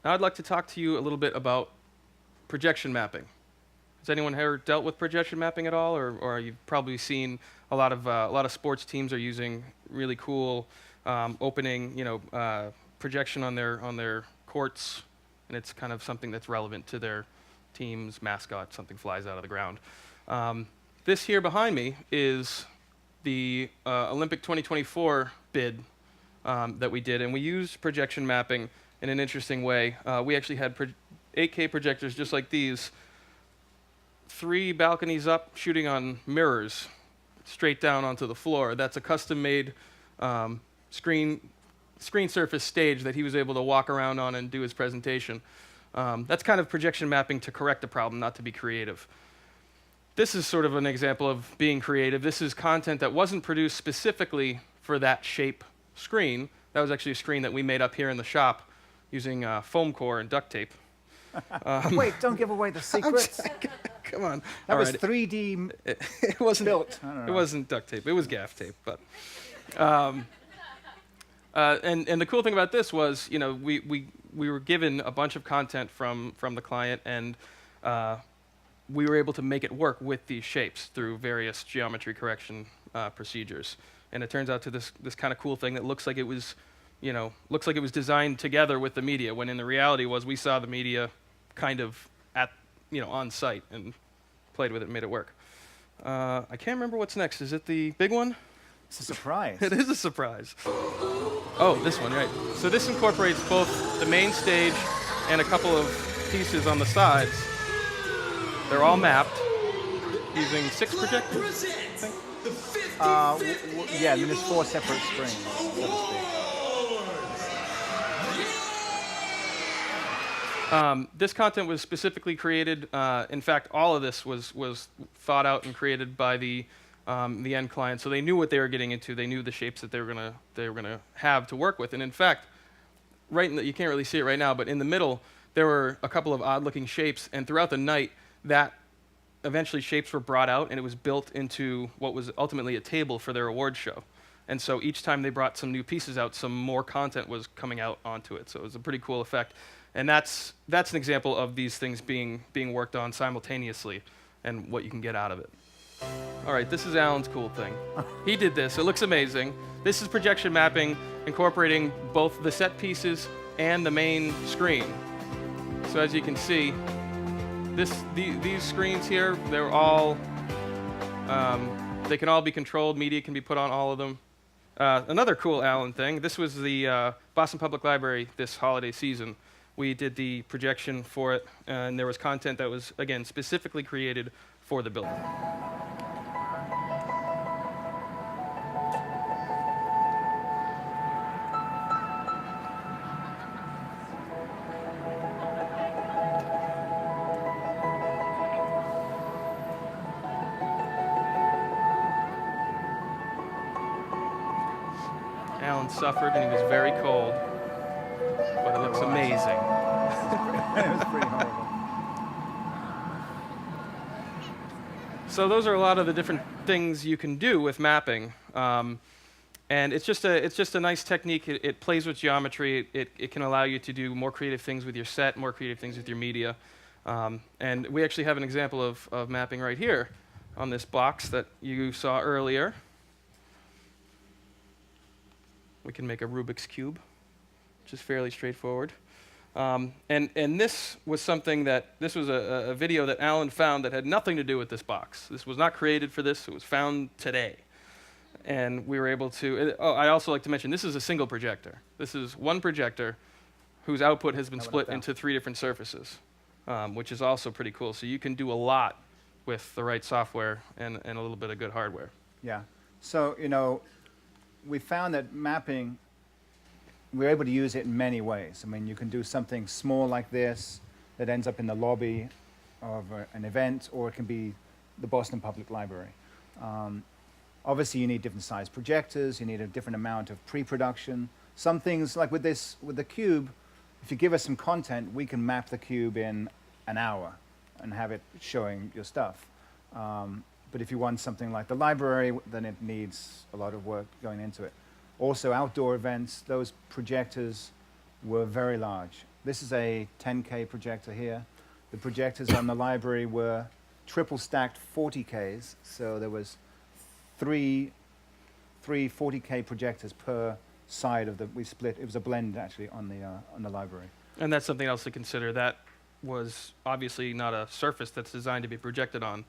Now I'd like to talk to you a little bit about projection mapping. Has anyone ever dealt with projection mapping at all, or you've probably seen a lot of sports teams are using really cool opening, projection on their courts, and it's kind of something that's relevant to their team's mascot. Something flies out of the ground. This here behind me is the Olympic 2024 bid that we did, and we used projection mapping in an interesting way. We actually had 8K projectors just like these, 3 balconies up, shooting on mirrors straight down onto the floor. That's a custom-made screen surface stage that he was able to walk around on and do his presentation. That's kind of projection mapping to correct a problem, not to be creative. This is sort of an example of being creative. This is content that wasn't produced specifically for that shape screen. That was actually a screen that we made up here in the shop using foam core and duct tape. Wait, don't give away the secrets. Come on. That was 3D it wasn't built. It wasn't duct tape. It was gaff tape. But and the cool thing about this was, we were given a bunch of content from the client, and we were able to make it work with these shapes through various geometry correction procedures. And it turns out to this kind of cool thing that looks like it was designed together with the media, when in the reality was we saw the media kind of on site and played with it and made it work. I can't remember what's next. Is it the big one? It's a surprise. It is a surprise. Oh, this one, right. So this incorporates both the main stage and a couple of pieces on the sides. They're all mapped using 6 projectors, I think. Yeah, and then there's 4 separate screens, so to speak. This content was specifically created. In fact, all of this was thought out and created by the end client, so they knew what they were getting into. They knew the shapes that they were gonna have to work with. And in fact, you can't really see it right now, but in the middle there were a couple of odd-looking shapes. And throughout the night, that eventually shapes were brought out, and it was built into what was ultimately a table for their award show. And so each time they brought some new pieces out, some more content was coming out onto it. So it was a pretty cool effect. And that's an example of these things being worked on simultaneously and what you can get out of it. All right, this is Alan's cool thing. He did this. It looks amazing. This is projection mapping, incorporating both the set pieces and the main screen. So as you can see, these screens here, they're all, they can all be controlled. Media can be put on all of them. Another cool Alan thing, this was the Boston Public Library this holiday season. We did the projection for it, and there was content that was, again, specifically created for the building. Alan suffered, and he was very cold, but it looks amazing. It was pretty horrible. So those are a lot of the different things you can do with mapping, and it's just a nice technique. It plays with geometry. It can allow you to do more creative things with your set, more creative things with your media, and we actually have an example of mapping right here on this box that you saw earlier. We can make a Rubik's Cube, which is fairly straightforward. And this was this was a video that Alan found that had nothing to do with this box. This was not created for this. It was found today. And we were able to, I also like to mention, this is a single projector. This is one projector whose output has been split into 3 different surfaces, which is also pretty cool. So you can do a lot with the right software and a little bit of good hardware. Yeah. So, we found that mapping, we're able to use it in many ways. I mean, you can do something small like this that ends up in the lobby of an event, or it can be the Boston Public Library. Obviously, you need different size projectors. You need a different amount of pre-production. Some things, like with the cube, if you give us some content, we can map the cube in an hour and have it showing your stuff. But if you want something like the library, then it needs a lot of work going into it. Also, outdoor events, those projectors were very large. This is a 10K projector here. The projectors on the library were triple stacked 40Ks, so there was three 40K projectors per side of the. We split. It was a blend actually on the library. And that's something else to consider. That was obviously not a surface that's designed to be projected on.